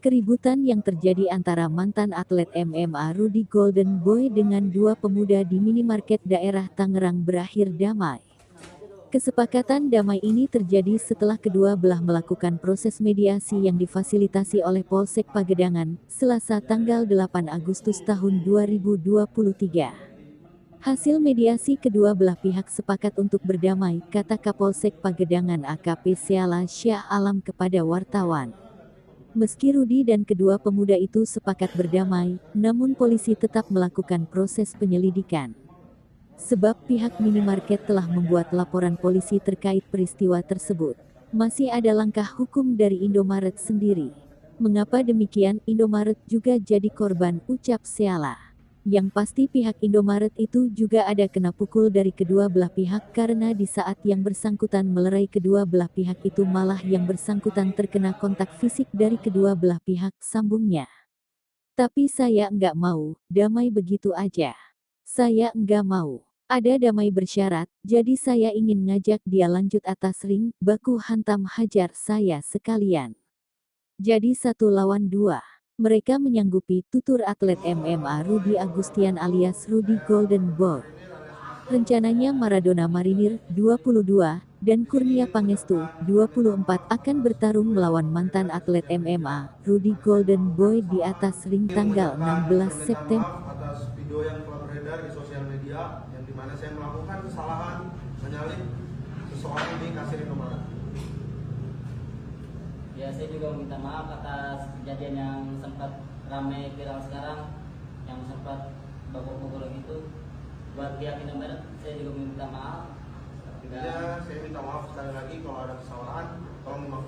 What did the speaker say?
Keributan yang terjadi antara mantan atlet MMA Rudy Golden Boy dengan dua pemuda di minimarket daerah Tangerang berakhir damai. Kesepakatan damai ini terjadi setelah kedua belah melakukan proses mediasi yang difasilitasi oleh Polsek Pagedangan, Selasa tanggal 8 Agustus tahun 2023. Hasil mediasi kedua belah pihak sepakat untuk berdamai, kata Kapolsek Pagedangan AKP Syala Syah Alam kepada wartawan. Meski Rudy dan kedua pemuda itu sepakat berdamai, namun polisi tetap melakukan proses penyelidikan. Sebab pihak minimarket telah membuat laporan polisi terkait peristiwa tersebut. Masih ada langkah hukum dari Indomaret sendiri. Mengapa demikian, Indomaret juga jadi korban, ucap Syala. Yang pasti pihak Indomaret itu juga ada kena pukul dari kedua belah pihak karena di saat yang bersangkutan melerai kedua belah pihak itu malah yang bersangkutan terkena kontak fisik dari kedua belah pihak, sambungnya. Tapi saya nggak mau, damai begitu aja. Saya nggak mau. Ada damai bersyarat, jadi saya ingin ngajak dia lanjut atas ring, baku hantam hajar saya sekalian. Jadi 1 lawan 2. Mereka menyanggupi, tutur atlet MMA Rudy Agustian alias Rudy Golden Boy. Rencananya Maradona Marinir, 22, dan Kurnia Pangestu, 24 akan bertarung melawan mantan atlet MMA, Rudy Golden Boy di atas ring tanggal 16 September. Atas video yang telah beredar di sosial media, yang dimana saya melakukan kesalahan menyalip seseorang di kasir Indomaret. Ya, saya juga minta maaf atas kejadian yang sempat ramai viral sekarang, yang sempat babak-babak gitu. Buat pihak Indomaret, saya juga minta maaf. Ya, saya minta maaf sekali lagi kalau ada kesalahan, tolong dimaafkan.